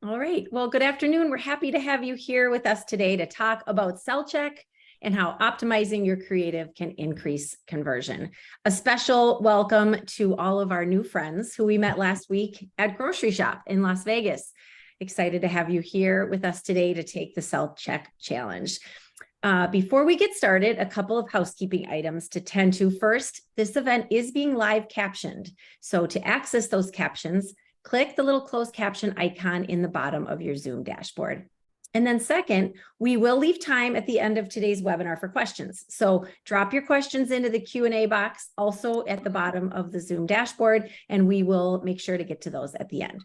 All right. Well, good afternoon. We're happy to have you here with us today to talk about SellCheck and how optimizing your creative can increase conversion. A special welcome to all of our new friends who we met last week at Grocery Shop in Las Vegas. Excited to have you here with us today to take the SellCheck challenge. Before we get started, a couple of housekeeping items to tend to. First, this event is being live captioned. So to access those captions, click the little closed caption icon in the bottom of your Zoom dashboard. And then second, we will leave time at the end of today's webinar for questions. So drop your questions into the Q&A box, also at the bottom of the Zoom dashboard, and we will make sure to get to those at the end.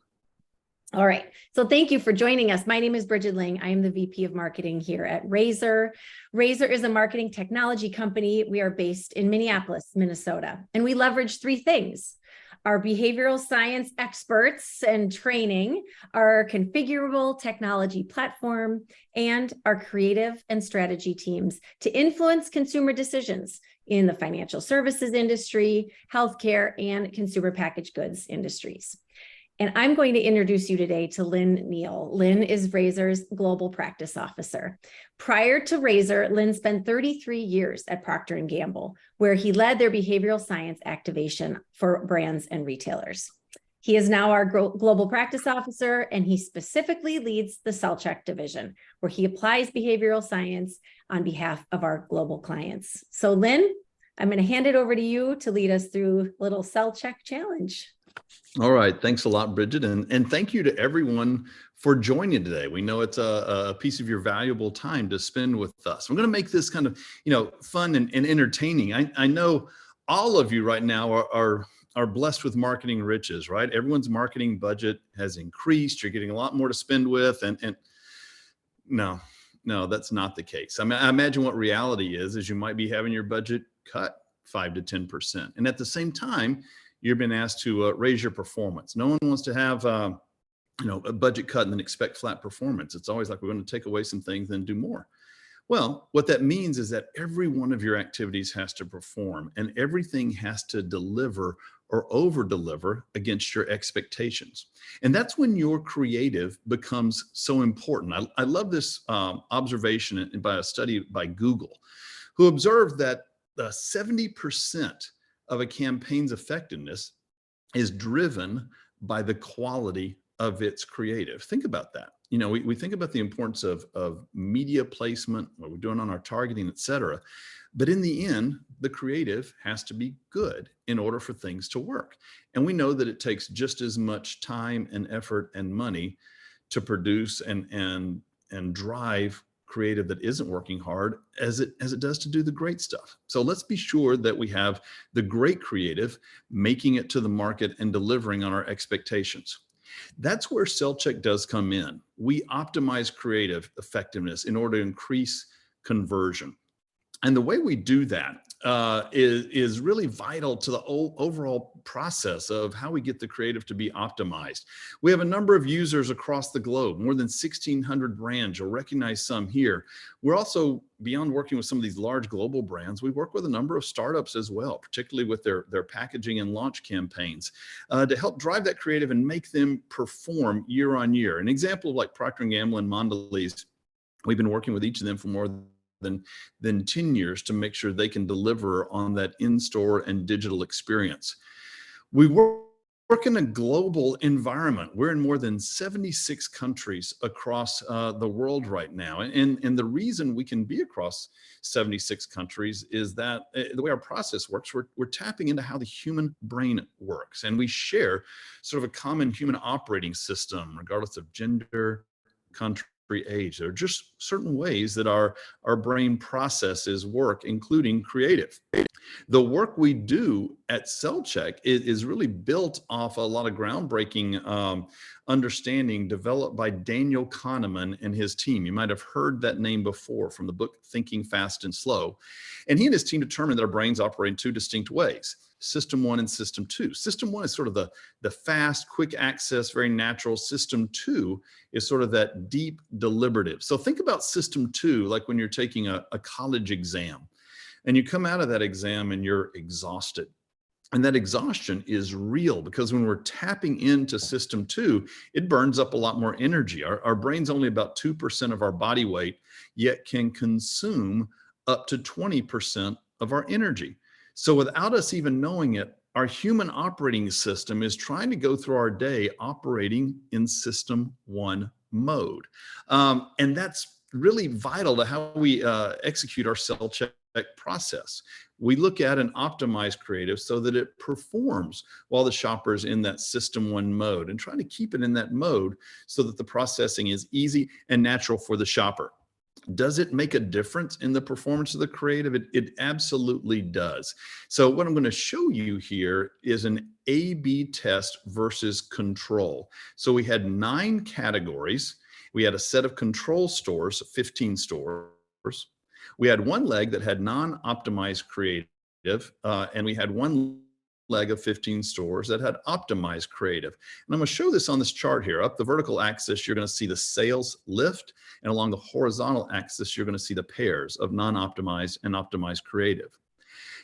All right, so thank you for joining us. My name is Bridget Ling. I am the VP of Marketing here at Razor. Razor is a marketing technology company. We are based in Minneapolis, Minnesota, and we leverage three things: our behavioral science experts and training, our configurable technology platform, and our creative and strategy teams to influence consumer decisions in the financial services industry, healthcare, and consumer packaged goods industries. And I'm going to introduce you today to Lynn Neal. Lynn is Razor's Global Practice Officer. Prior to Razor, Lynn spent 33 years at Procter & Gamble, where he led their behavioral science activation for brands and retailers. He is now our Global Practice Officer, and he specifically leads the SellCheck division, where he applies behavioral science on behalf of our global clients. So Lynn, I'm going to hand it over to you to lead us through a little SellCheck challenge. All right. Thanks a lot, Bridget. And thank you to everyone for joining today. We know it's a piece of your valuable time to spend with us. I'm going to make this kind of, fun and entertaining. I know all of you right now are blessed with marketing riches, right? Everyone's marketing budget has increased. You're getting a lot more to spend with. And no, that's not the case. I mean, I imagine what reality is you might be having your budget cut 5 to 10%. And at the same time, you've been asked to raise your performance. No one wants to have a budget cut and then expect flat performance. It's always like, we're going to take away some things and do more. Well, what that means is that every one of your activities has to perform, and everything has to deliver or over deliver against your expectations. And that's when your creative becomes so important. I love this observation by a study by Google, who observed that 70% of a campaign's effectiveness is driven by the quality of its creative. Think about that. We think about the importance of media placement, what we're doing on our targeting, et cetera. But in the end, the creative has to be good in order for things to work. And we know that it takes just as much time and effort and money to produce and drive creative that isn't working hard as it does to do the great stuff. So let's be sure that we have the great creative making it to the market and delivering on our expectations. That's where SellCheck does come in. We optimize creative effectiveness in order to increase conversion. And the way we do that is really vital to the overall process of how we get the creative to be optimized. We have a number of users across the globe, more than 1,600 brands. You'll recognize some here. We're also, beyond working with some of these large global brands, we work with a number of startups as well, particularly with their packaging and launch campaigns, to help drive that creative and make them perform year on year. An example like Procter & Gamble and Mondelez, we've been working with each of them for more than 10 years to make sure they can deliver on that in-store and digital experience. We work in a global environment. We're in more than 76 countries across the world right now. And the reason we can be across 76 countries is that the way our process works, we're tapping into how the human brain works. And we share sort of a common human operating system, regardless of gender, country, age. There are just certain ways that our brain processes work, including creative. The work we do at SellCheck is really built off a lot of groundbreaking understanding developed by Daniel Kahneman and his team. You might have heard that name before from the book Thinking Fast and Slow. And he and his team determined that our brains operate in two distinct ways: System 1 and System 2. System 1 is sort of the fast, quick access, very natural. System 2 is sort of that deep, deliberative. So think about System 2 like when you're taking a college exam and you come out of that exam and you're exhausted. And that exhaustion is real because when we're tapping into system two, it burns up a lot more energy. Our brain's only about 2% of our body weight, yet can consume up to 20% of our energy. So without us even knowing it, our human operating system is trying to go through our day operating in system one mode. And that's really vital to how we execute our cell check process. We look at and optimize creative so that it performs while the shopper is in that system one mode, and trying to keep it in that mode so that the processing is easy and natural for the shopper. Does it make a difference in the performance of the creative? It absolutely does. So what I'm going to show you here is an A/B test versus control. So we had 9 categories. We had a set of control stores, 15 stores. We had one leg that had non-optimized creative, and we had one leg of 15 stores that had optimized creative. And I'm going to show this on this chart here. Up the vertical axis, you're going to see the sales lift, and along the horizontal axis, you're going to see the pairs of non-optimized and optimized creative.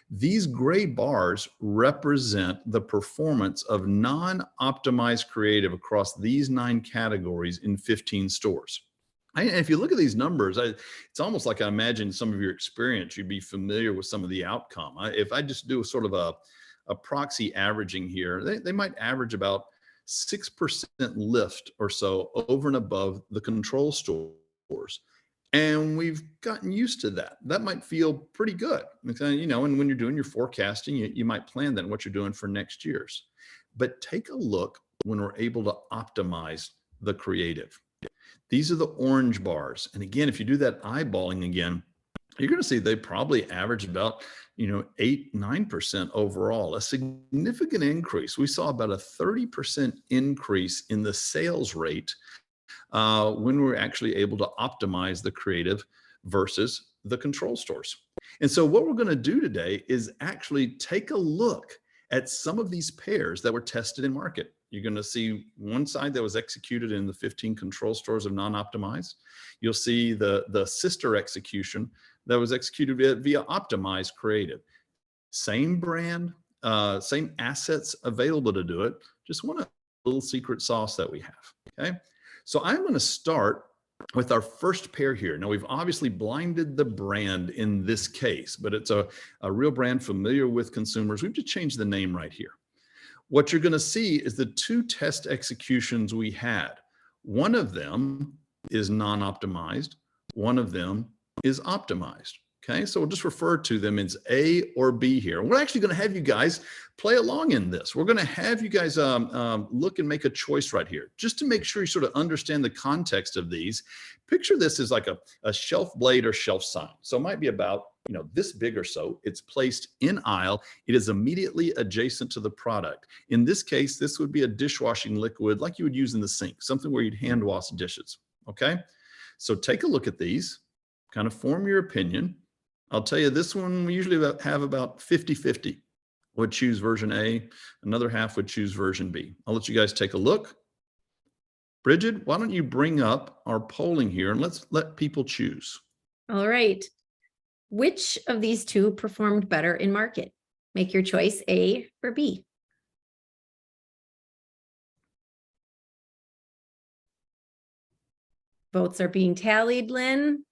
These gray bars represent the performance of non-optimized creative across these 9 categories in 15 stores. If you look at these numbers, it's almost like I imagine some of your experience, you'd be familiar with some of the outcome. If I just do sort of a proxy averaging here, they might average about 6% lift or so over and above the control stores. And we've gotten used to that. That might feel pretty good. And when you're doing your forecasting, you might plan that what you're doing for next year's. But take a look when we're able to optimize the creative. These are the orange bars. And again, if you do that eyeballing again, you're going to see they probably average about 8-9% overall, a significant increase. We saw about a 30% increase in the sales rate when we were actually able to optimize the creative versus the control stores. And so what we're going to do today is actually take a look at some of these pairs that were tested in market. You're going to see one side that was executed in the 15 control stores of non-optimized. You'll see the sister execution that was executed via optimized creative. Same brand, same assets available to do it. Just want a little secret sauce that we have. Okay. So I'm going to start with our first pair here. Now, we've obviously blinded the brand in this case, but it's a real brand familiar with consumers. We've just changed the name right here. What you're going to see is the 2 test executions we had. One of them is non-optimized. One of them is optimized. Okay, so we'll just refer to them as A or B here. We're actually going to have you guys play along in this. We're going to have you guys look and make a choice right here, just to make sure you sort of understand the context of these. Picture this as like a shelf blade or shelf sign. So it might be about this big or so. It's placed in aisle. It is immediately adjacent to the product. In this case, this would be a dishwashing liquid like you would use in the sink, something where you'd hand wash dishes. Okay, so take a look at these, kind of form your opinion. I'll tell you, this one we usually have about 50-50 would choose version A, another half would choose version B. I'll let you guys take a look. Bridget, why don't you bring up our polling here and let's let people choose. All right. Which of these 2 performed better in market? Make your choice, A or B. Votes are being tallied, Lynn.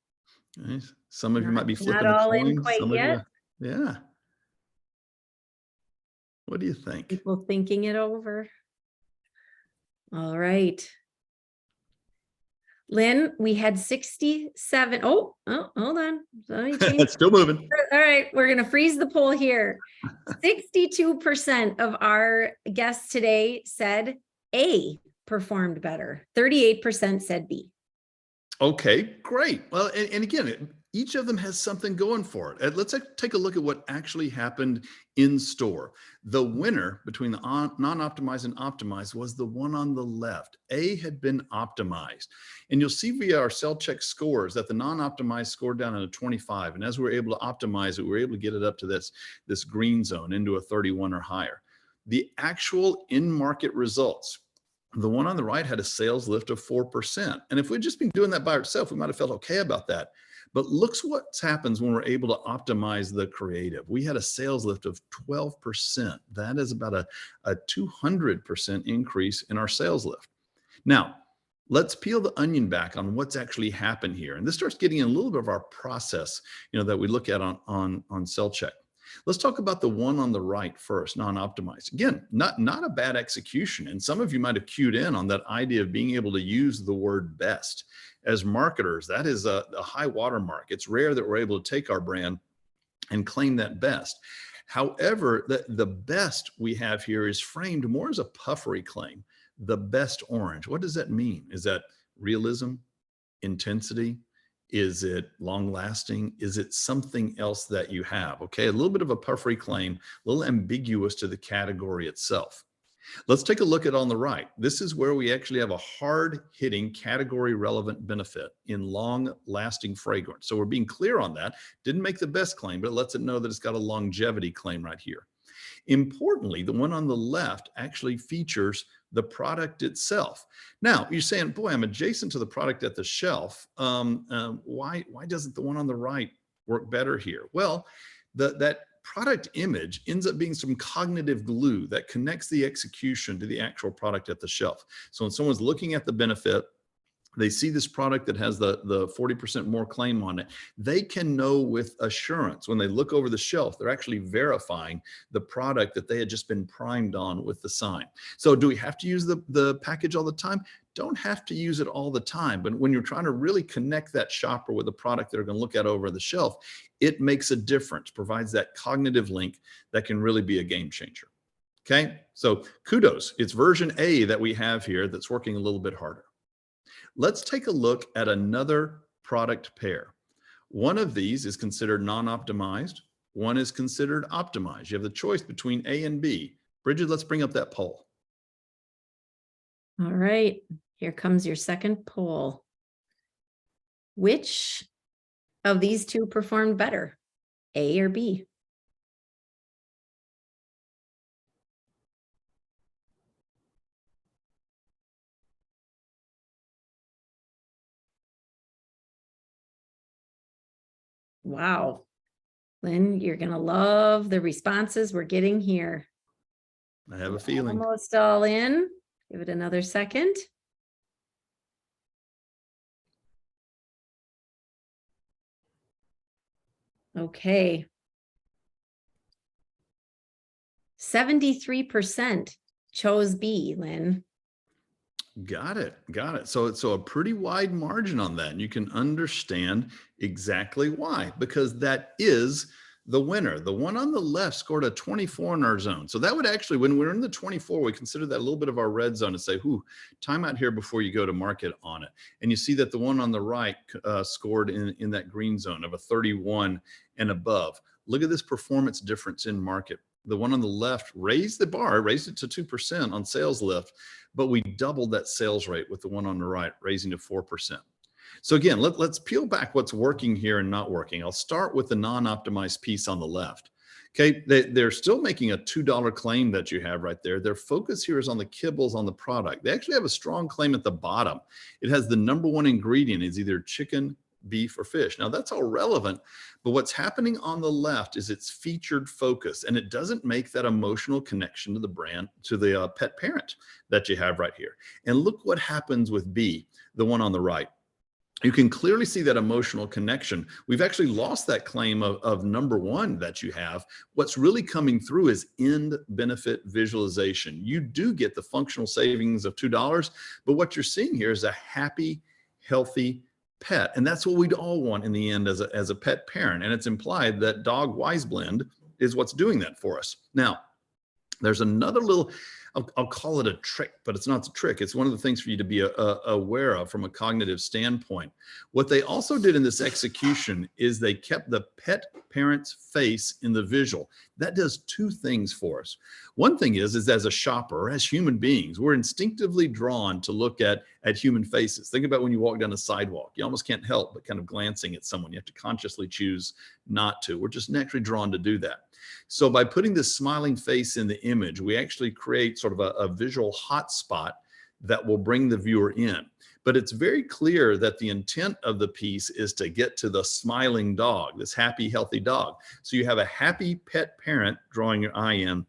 Nice. Some of you might be flipping Not a all in coin. quite Some yet. of you, yeah. What do you think? People thinking it over. All right. Lynn, we had 67. Oh, hold on. Let me change. It's still moving. All right, we're going to freeze the poll here. 62% of our guests today said A performed better. 38% said B. Okay, great. Well, and again, each of them has something going for it. Let's take a look at what actually happened in store. The winner between the non-optimized and optimized was the one on the left. A had been optimized. And you'll see via our SellCheck scores that the non-optimized scored down at a 25. And as we were able to optimize it, we were able to get it up to this green zone into a 31 or higher. The actual in-market results, the one on the right had a sales lift of 4%. And if we'd just been doing that by itself, we might have felt okay about that. But look what happens when we're able to optimize the creative. We had a sales lift of 12%. That is about a 200% increase in our sales lift. Now, let's peel the onion back on what's actually happened here. And this starts getting in a little bit of our process, that we look at on SellCheck. Let's talk about the one on the right first, non-optimized. Again, not a bad execution. And some of you might have cued in on that idea of being able to use the word best. As marketers, that is a high watermark. It's rare that we're able to take our brand and claim that best. However, the best we have here is framed more as a puffery claim. The best orange. What does that mean? Is that realism, intensity? Is it long lasting? Is it something else that you have? Okay, a little bit of a puffery claim, a little ambiguous to the category itself. Let's take a look at on the right. This is where we actually have a hard hitting category relevant benefit in long lasting fragrance. So we're being clear on that. Didn't make the best claim, but it lets it know that it's got a longevity claim right here. Importantly, the one on the left actually features the product itself. Now, you're saying, boy, I'm adjacent to the product at the shelf. Why doesn't the one on the right work better here? Well, that product image ends up being some cognitive glue that connects the execution to the actual product at the shelf. So when someone's looking at the benefit, they see this product that has the 40% more claim on it, they can know with assurance when they look over the shelf, they're actually verifying the product that they had just been primed on with the sign. So do we have to use the package all the time? Don't have to use it all the time. But when you're trying to really connect that shopper with a product they're going to look at over the shelf, it makes a difference, provides that cognitive link that can really be a game changer. Okay, so kudos. It's version A that we have here that's working a little bit harder. Let's take a look at another product pair. One of these is considered non-optimized. One is considered optimized. You have the choice between A and B. Bridget, let's bring up that poll. All right, here comes your second poll. Which of these two performed better, A or B? Wow. Lynn, you're going to love the responses we're getting here. I have a feeling. Almost all in. Give it another second. Okay. 73% chose B, Lynn. Got it. So a pretty wide margin on that. And you can understand exactly why, because that is the winner. The one on the left scored a 24 in our zone. So that would actually, when we're in the 24, we consider that a little bit of our red zone and say, time out here before you go to market on it. And you see that the one on the right scored in that green zone of a 31 and above. Look at this performance difference in market. The one on the left raised the bar, raised it to 2% on sales lift, but we doubled that sales rate with the one on the right, raising to 4%. So again, let's peel back what's working here and not working. I'll start with the non-optimized piece on the left. Okay, they're still making a $2 claim that you have right there. Their focus here is on the kibbles on the product. They actually have a strong claim at the bottom. It has the number one ingredient is either chicken, beef, or fish. Now that's all relevant, but what's happening on the left is it's featured focus, and it doesn't make that emotional connection to the brand, to the pet parent that you have right here. And look what happens with B, the one on the right. You can clearly see that emotional connection. We've actually lost that claim of number one that you have. What's really coming through is end benefit visualization. You do get the functional savings of $2, but what you're seeing here is a happy, healthy pet. And that's what we'd all want in the end as a pet parent. And it's implied that Dog Wise Blend is what's doing that for us. Now, there's another little, I'll call it a trick, but it's not a trick. It's one of the things for you to be aware of from a cognitive standpoint. What they also did in this execution is they kept the pet parent's face in the visual. That does two things for us. One thing is as a shopper, as human beings, we're instinctively drawn to look at human faces. Think about when you walk down a sidewalk. You almost can't help but kind of glancing at someone. You have to consciously choose not to. We're just naturally drawn to do that. So by putting this smiling face in the image, we actually create sort of a visual hotspot that will bring the viewer in. But it's very clear that the intent of the piece is to get to the smiling dog, this happy, healthy dog. So you have a happy pet parent drawing your eye in.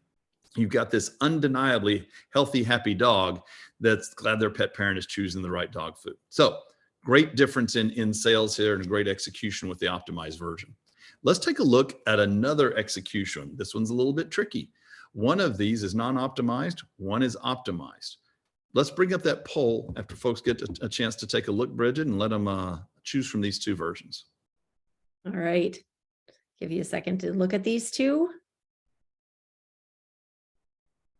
You've got this undeniably healthy, happy dog that's glad their pet parent is choosing the right dog food. So great difference in sales here and a great execution with the optimized version. Let's take a look at another execution. This one's a little bit tricky. One of these is non-optimized, one is optimized. Let's bring up that poll after folks get a chance to take a look, Bridget, and let them choose from these two versions. All right. Give you a second to look at these two.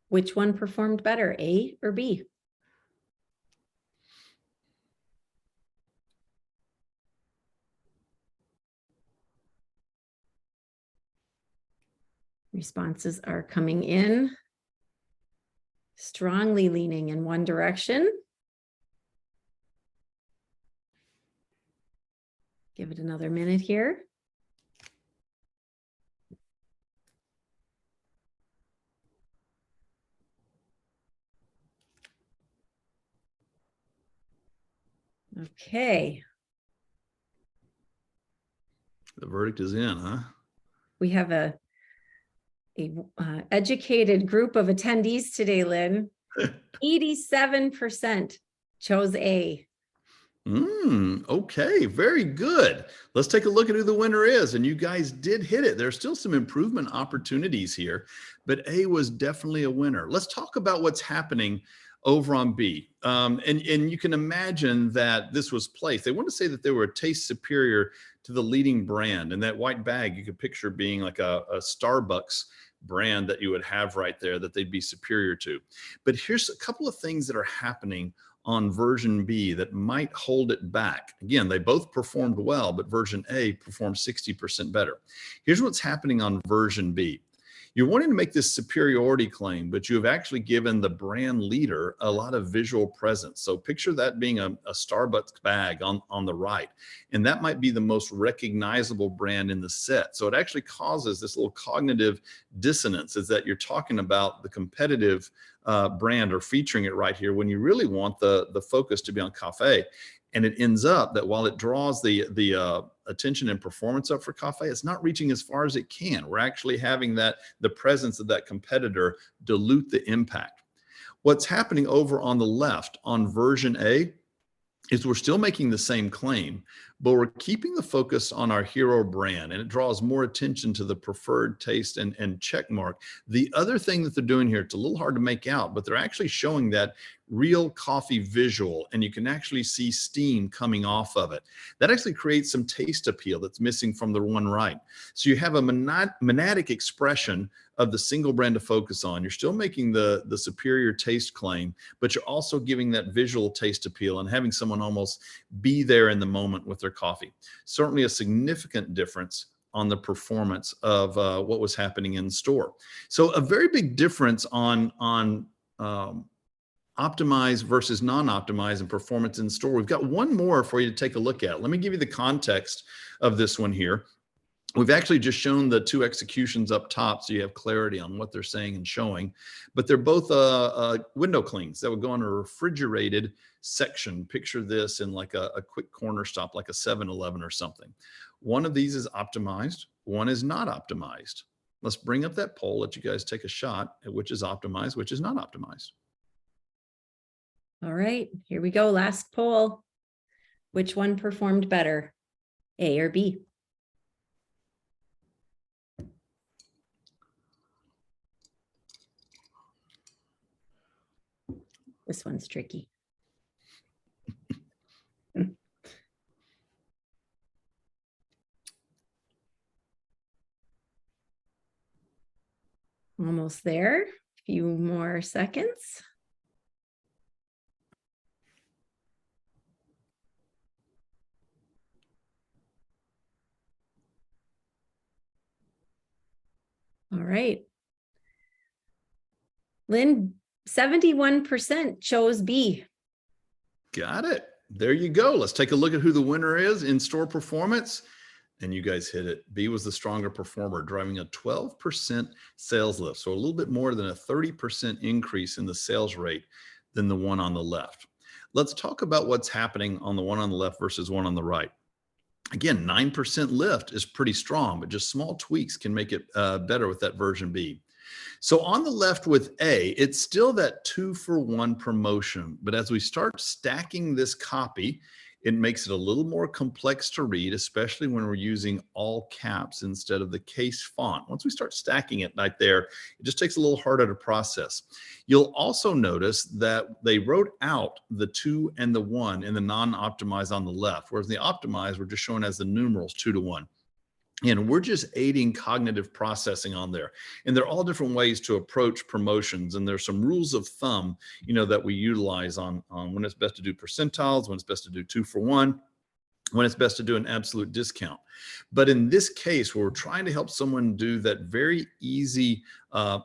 Which one performed better, A or B? Responses are coming in, strongly leaning in one direction. Give it another minute here. Okay. The verdict is in, huh? We have a educated group of attendees today, Lynn. 87% chose A. Okay, very good. Let's take a look at who the winner is. And you guys did hit it. There's still some improvement opportunities here, but A was definitely a winner. Let's talk about what's happening over on B. And you can imagine that this was placed. They want to say that they were a taste superior to the leading brand. And that white bag, you could picture being like a Starbucks brand that you would have right there that they'd be superior to. But here's a couple of things that are happening on version B that might hold it back. Again, they both performed well, but version A performed 60% better. Here's what's happening on version B. You're wanting to make this superiority claim, but you have actually given the brand leader a lot of visual presence. So picture that being a Starbucks bag on the right. And that might be the most recognizable brand in the set. So it actually causes this little cognitive dissonance, is that you're talking about the competitive brand or featuring it right here when you really want the focus to be on cafe. And it ends up that while it draws the attention and performance up for cafe, it's not reaching as far as it can. We're actually having the presence of that competitor dilute the impact. What's happening over on the left on version A is we're still making the same claim, but we're keeping the focus on our hero brand, and it draws more attention to the preferred taste and check mark. The other thing that they're doing here, it's a little hard to make out, but they're actually showing that real coffee visual, and you can actually see steam coming off of it. That actually creates some taste appeal that's missing from the one right. So you have a monadic expression of the single brand to focus on. You're still making the superior taste claim, but you're also giving that visual taste appeal and having someone almost be there in the moment with their coffee. Certainly a significant difference on the performance of what was happening in store. So a very big difference on optimize versus non-optimize and performance in store. We've got one more for you to take a look at. Let me give you the context of this one here. We've actually just shown the two executions up top so you have clarity on what they're saying and showing, but they're both window cleans that would go on a refrigerated section. Picture this in like a quick corner stop, like a 7-Eleven or something. One of these is optimized, one is not optimized. Let's bring up that poll, let you guys take a shot at which is optimized, which is not optimized. All right, here we go. Last poll. Which one performed better, A or B? This one's tricky. Almost there. A few more seconds. All right. Lynn, 71% chose B. Got it. There you go. Let's take a look at who the winner is in store performance. And you guys hit it. B was the stronger performer, driving a 12% sales lift. So a little bit more than a 30% increase in the sales rate than the one on the left. Let's talk about what's happening on the one on the left versus one on the right. Again, 9% lift is pretty strong, but just small tweaks can make it better with that version B. So on the left with A, it's still that 2-for-1 promotion. But as we start stacking this copy, it makes it a little more complex to read, especially when we're using all caps instead of the case font. Once we start stacking it right there, it just takes a little harder to process. You'll also notice that they wrote out the 2 and the 1 in the non-optimized on the left, whereas the optimized were just shown as the numerals 2-to-1. And we're just aiding cognitive processing on there. And there are all different ways to approach promotions. And there's some rules of thumb, that we utilize on when it's best to do percentiles, when it's best to do 2-for-1, when it's best to do an absolute discount. But in this case, where we're trying to help someone do that very easy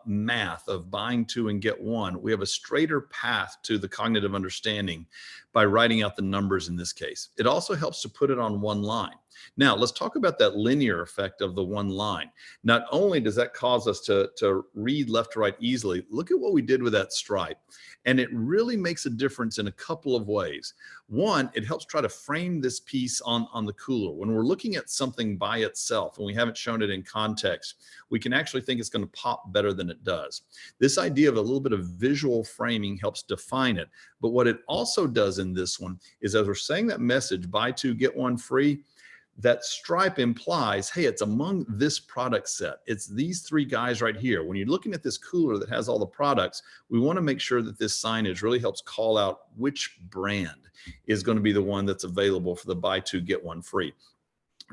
math of buying 2 and get 1, we have a straighter path to the cognitive understanding by writing out the numbers in this case. It also helps to put it on one line. Now, let's talk about that linear effect of the one line. Not only does that cause us to read left to right easily, look at what we did with that stripe. And it really makes a difference in a couple of ways. One, it helps try to frame this piece on the cooler. When we're looking at something by itself and we haven't shown it in context, we can actually think it's going to pop better than it does. This idea of a little bit of visual framing helps define it. But what it also does in this one is, as we're saying that message, buy 2, get 1 free, that stripe implies, hey, it's among this product set. It's these 3 guys right here. When you're looking at this cooler that has all the products, we want to make sure that this signage really helps call out which brand is going to be the one that's available for the buy 2, get 1 free.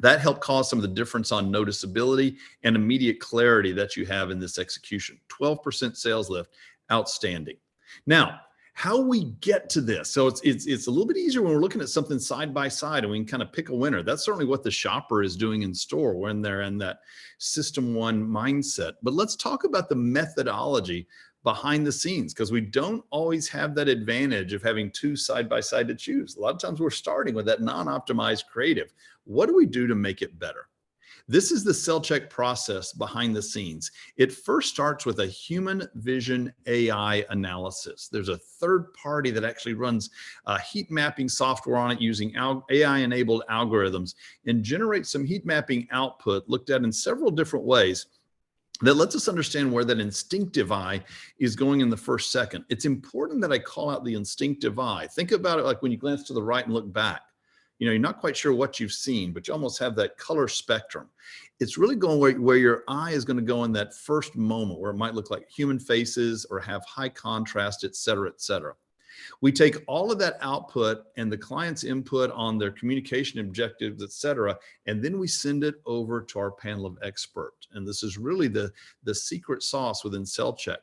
That helped cause some of the difference on noticeability and immediate clarity that you have in this execution. 12% sales lift, outstanding. Now, how we get to this. So it's a little bit easier when we're looking at something side by side and we can kind of pick a winner. That's certainly what the shopper is doing in store when they're in that system one mindset. But let's talk about the methodology behind the scenes, because we don't always have that advantage of having 2 side by side to choose. A lot of times we're starting with that non-optimized creative. What do we do to make it better? This is the SellCheck process behind the scenes. It first starts with a human vision AI analysis. There's a third party that actually runs heat mapping software on it using AI-enabled algorithms and generates some heat mapping output looked at in several different ways that lets us understand where that instinctive eye is going in the first second. It's important that I call out the instinctive eye. Think about it like when you glance to the right and look back. You're not quite sure what you've seen, but you almost have that color spectrum. It's really going where your eye is going to go in that first moment, where it might look like human faces or have high contrast, et cetera, et cetera. We take all of that output and the client's input on their communication objectives, et cetera, and then we send it over to our panel of experts. And this is really the secret sauce within SellCheck.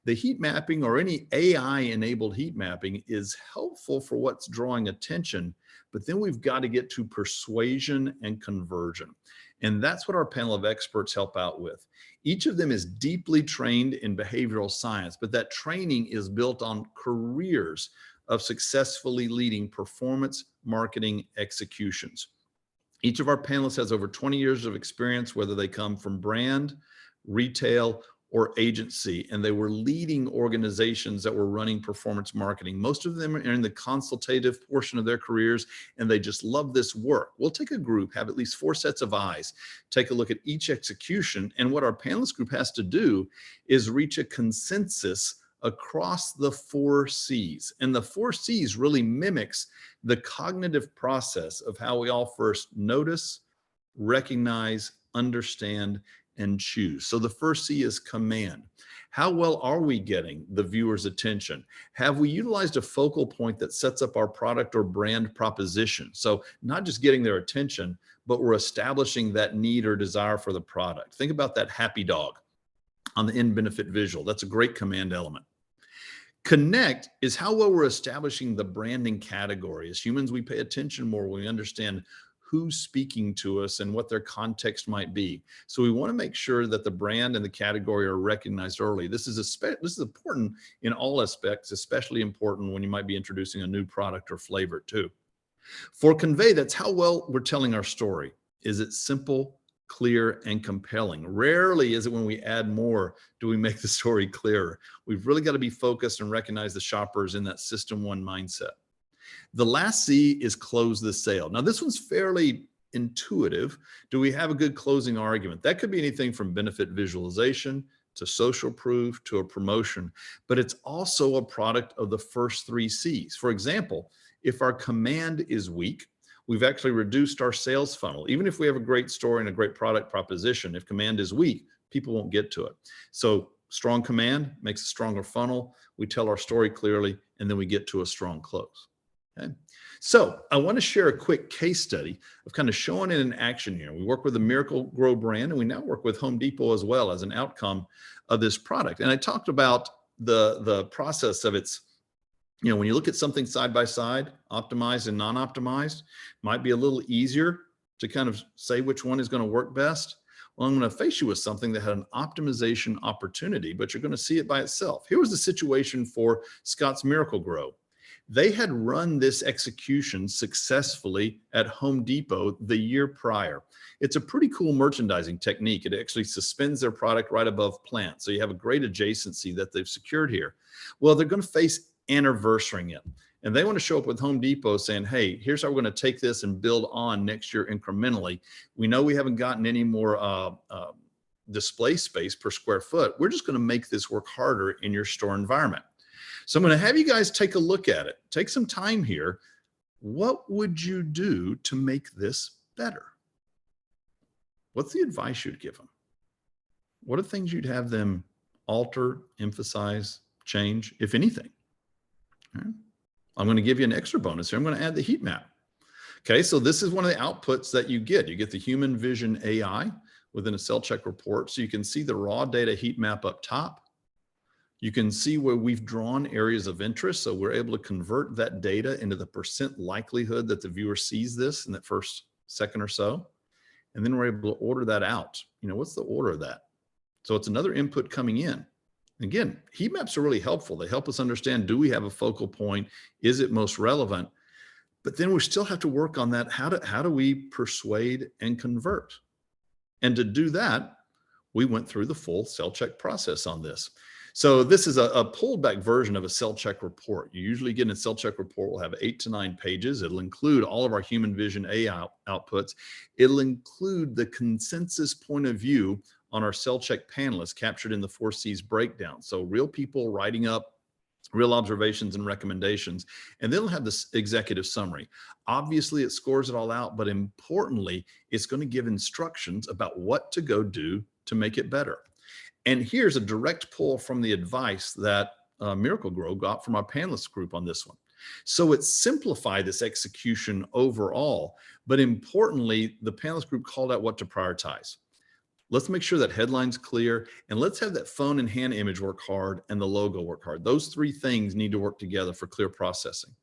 The heat mapping or any AI-enabled heat mapping is helpful for what's drawing attention, but then we've got to get to persuasion and conversion. And that's what our panel of experts help out with. Each of them is deeply trained in behavioral science, but that training is built on careers of successfully leading performance marketing executions. Each of our panelists has over 20 years of experience, whether they come from brand, retail, or agency, and they were leading organizations that were running performance marketing. Most of them are in the consultative portion of their careers, and they just love this work. We'll take a group, have at least 4 sets of eyes, take a look at each execution, and what our panelist group has to do is reach a consensus across the 4 C's. And the 4 C's really mimics the cognitive process of how we all first notice, recognize, understand, and choose. So the first C is command. How well are we getting the viewer's attention? Have we utilized a focal point that sets up our product or brand proposition? So not just getting their attention, but we're establishing that need or desire for the product. Think about that happy dog on the end benefit visual. That's a great command element. Connect is how well we're establishing the branding category. As humans, we pay attention more when we understand who's speaking to us and what their context might be. So we want to make sure that the brand and the category are recognized early. This is important in all aspects, especially important when you might be introducing a new product or flavor too. For convey, that's how well we're telling our story. Is it simple, clear, and compelling. Rarely is it when we add more do we make the story clearer. We've really got to be focused and recognize the shoppers in that system one mindset. The last C is close the sale. Now, this one's fairly intuitive. Do we have a good closing argument? That could be anything from benefit visualization to social proof to a promotion, but it's also a product of the first three C's. For example, if our command is weak, we've actually reduced our sales funnel. Even if we have a great story and a great product proposition, if command is weak, people won't get to it. So strong command makes a stronger funnel. We tell our story clearly, and then we get to a strong close. Okay. So I want to share a quick case study of kind of showing it in action here. We work with the Miracle Grow brand, and we now work with Home Depot as well as an outcome of this product. And I talked about the process of its, when you look at something side by side, optimized and non-optimized, might be a little easier to kind of say which one is going to work best. Well, I'm going to face you with something that had an optimization opportunity, but you're going to see it by itself. Here was the situation for Scott's Miracle Grow. They had run this execution successfully at Home Depot the year prior. It's a pretty cool merchandising technique. It actually suspends their product right above plant. So you have a great adjacency that they've secured here. Well, they're going to face anniversarying it. And they want to show up with Home Depot saying, hey, here's how we're going to take this and build on next year incrementally. We know we haven't gotten any more display space per square foot. We're just going to make this work harder in your store environment. So I'm going to have you guys take a look at it. Take some time here. What would you do to make this better? What's the advice you'd give them? What are things you'd have them alter, emphasize, change, if anything? All right. I'm going to give you an extra bonus here. I'm going to add the heat map. Okay, so this is one of the outputs that you get. You get the human vision AI within a SellCheck report. So you can see the raw data heat map up top. You can see where we've drawn areas of interest. So we're able to convert that data into the percent likelihood that the viewer sees this in that first second or so. And then we're able to order that out. What's the order of that? So it's another input coming in. Again, heat maps are really helpful. They help us understand, do we have a focal point? Is it most relevant? But then we still have to work on that. How do we persuade and convert? And to do that, we went through the full SellCheck process on this. So this is a pulled back version of a SellCheck report. You usually get in a SellCheck report, will have 8 to 9 pages. It'll include all of our human vision AI outputs. It'll include the consensus point of view on our SellCheck panelists captured in the 4 C's breakdown. So real people writing up real observations and recommendations, and then it'll have this executive summary. Obviously, it scores it all out, but importantly, it's going to give instructions about what to go do to make it better. And here's a direct pull from the advice that Miracle Grow got from our panelist group on this one. So it simplified this execution overall, but importantly, the panelist group called out what to prioritize. Let's make sure that headline's clear, and let's have that phone and hand image work hard and the logo work hard. Those 3 things need to work together for clear processing.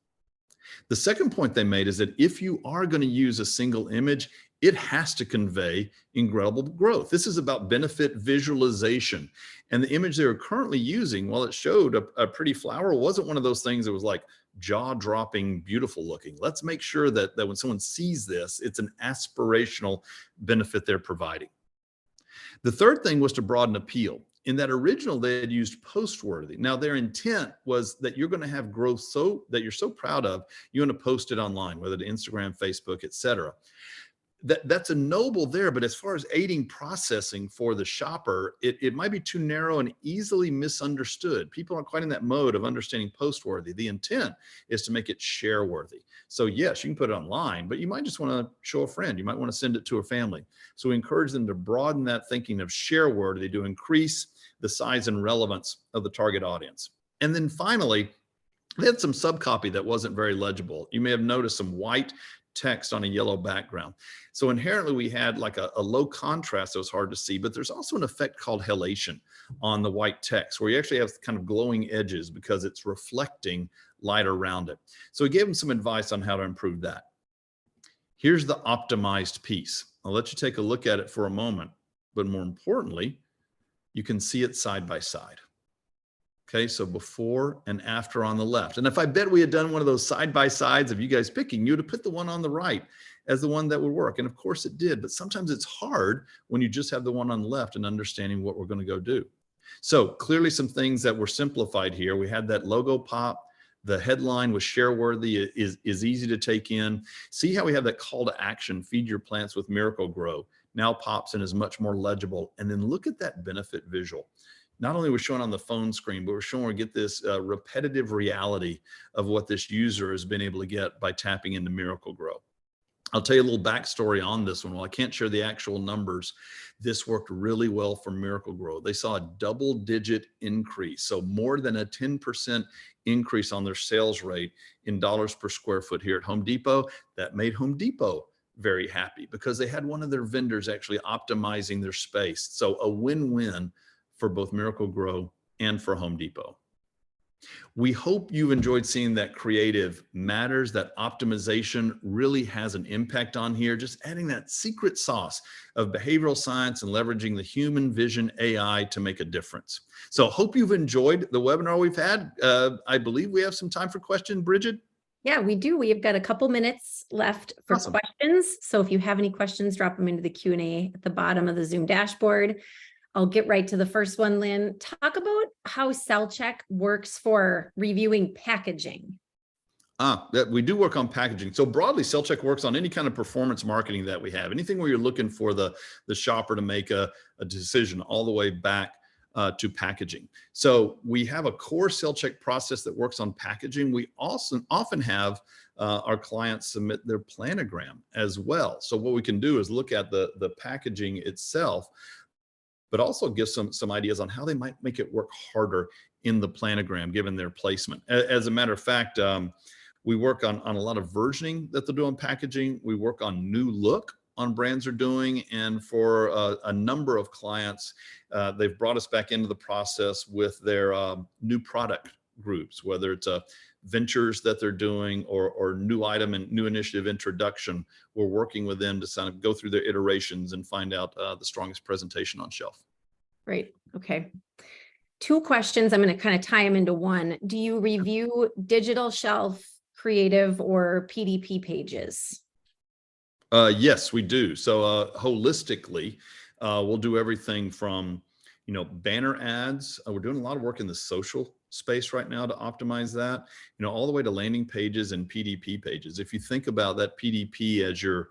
The second point they made is that if you are going to use a single image, it has to convey incredible growth. This is about benefit visualization. And the image they were currently using, while it showed a pretty flower, wasn't one of those things that was like jaw-dropping, beautiful looking. Let's make sure that when someone sees this, it's an aspirational benefit they're providing. The third thing was to broaden appeal. In that original, they had used post-worthy. Now, their intent was that you're going to have growth that you're so proud of, you want to post it online, whether to Instagram, Facebook, etc. That's a noble there, but as far as aiding processing for the shopper, it might be too narrow and easily misunderstood. People aren't quite in that mode of understanding post-worthy. The intent is to make it share-worthy. So yes, you can put it online, but you might just want to show a friend. You might want to send it to a family. So we encourage them to broaden that thinking of share-worthy to increase the size and relevance of the target audience. And then finally, they had some subcopy that wasn't very legible. You may have noticed some white text on a yellow background. So inherently we had like a low contrast that was hard to see, but there's also an effect called halation on the white text where you actually have kind of glowing edges because it's reflecting light around it. So we gave them some advice on how to improve that. Here's the optimized piece. I'll let you take a look at it for a moment, but more importantly, you can see it side by side. Okay, so before and after on the left. And if I bet we had done one of those side by sides of you guys picking, you would have put the one on the right as the one that would work. And of course it did, but sometimes it's hard when you just have the one on the left and understanding what we're going to go do. So clearly some things that were simplified here. We had that logo pop. The headline was share worthy, is easy to take in. See how we have that call to action, feed your plants with Miracle Grow, now pops and is much more legible. And then look at that benefit visual. Not only we're showing on the phone screen, but we're showing we get this repetitive reality of what this user has been able to get by tapping into Miracle Grow. I'll tell you a little backstory on this one. While I can't share the actual numbers, this worked really well for Miracle Grow. They saw a double-digit increase, so more than a 10% increase on their sales rate in dollars per square foot here at Home Depot. That made Home Depot very happy because they had one of their vendors actually optimizing their space. So a win-win for both Miracle Grow and for Home Depot. We hope you've enjoyed seeing that creative matters, that optimization really has an impact on here, just adding that secret sauce of behavioral science and leveraging the human vision AI to make a difference. So hope you've enjoyed the webinar we've had. I believe we have some time for questions, Bridget. Yeah, we do. We've got a couple minutes left for Awesome. questions. So if you have any questions, drop them into the Q&A at the bottom of the Zoom dashboard. I'll get right to the first one, Lynn. Talk about how SellCheck works for reviewing packaging. We do work on packaging. So broadly, SellCheck works on any kind of performance marketing that we have. Anything where you're looking for the shopper to make a decision all the way back to packaging. So we have a core SellCheck process that works on packaging. We also often have our clients submit their planogram as well. So what we can do is look at the packaging itself, but also give some ideas on how they might make it work harder in the planogram, given their placement. As a matter of fact, we work on a lot of versioning that they'll do on packaging. We work on new look on brands are doing. And for a number of clients, they've brought us back into the process with their new product groups, whether it's ventures that they're doing or new item and new initiative introduction. We're working with them to kind of go through their iterations and find out the strongest presentation on shelf. Great. Okay. Two questions. I'm going to kind of tie them into one. Do you review digital shelf, creative, or PDP pages? Yes, we do. So holistically, we'll do everything from banner ads. We're doing a lot of work in the social space right now to optimize that, all the way to landing pages and PDP pages. If you think about that PDP as your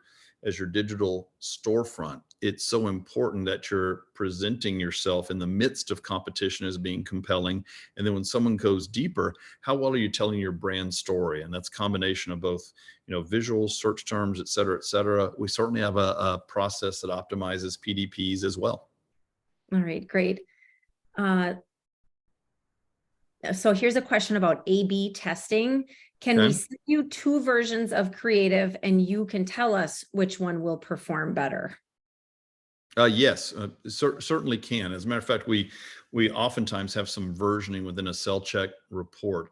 digital storefront, it's so important that you're presenting yourself in the midst of competition as being compelling. And then when someone goes deeper, how well are you telling your brand story? And that's a combination of both, visuals, search terms, et cetera, et cetera. We certainly have a process that optimizes PDPs as well. All right, great. So here's a question about A/B testing. Can we send you two versions of creative and you can tell us which one will perform better? Yes, certainly can. As a matter of fact, we oftentimes have some versioning within a SellCheck report.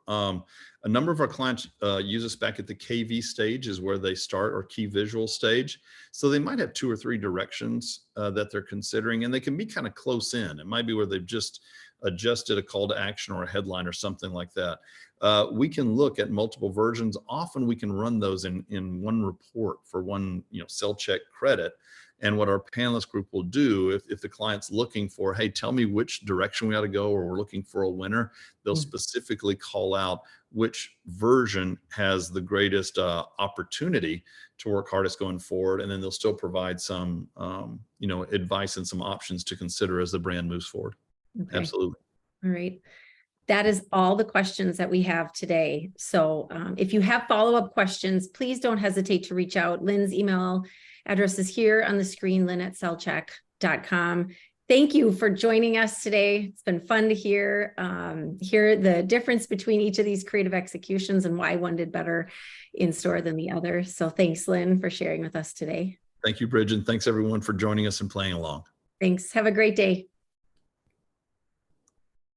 A number of our clients use us back at the KV stage is where they start, or key visual stage. So they might have two or three directions that they're considering, and they can be kind of close in. It might be where they've just adjusted a call to action or a headline or something like that. We can look at multiple versions. Often we can run those in one report for one SellCheck credit. And what our panelist group will do, if the client's looking for, hey, tell me which direction we ought to go, or we're looking for a winner, they'll specifically call out which version has the greatest opportunity to work hardest going forward. And then they'll still provide some, advice and some options to consider as the brand moves forward. Okay. Absolutely. All right. That is all the questions that we have today. So if you have follow-up questions, please don't hesitate to reach out. Lynn's email address is here on the screen, lynn@sellcheck.com. Thank you for joining us today. It's been fun to hear the difference between each of these creative executions and why one did better in store than the other. So thanks, Lynn, for sharing with us today. Thank you, Bridget. Thanks everyone for joining us and playing along. Thanks. Have a great day.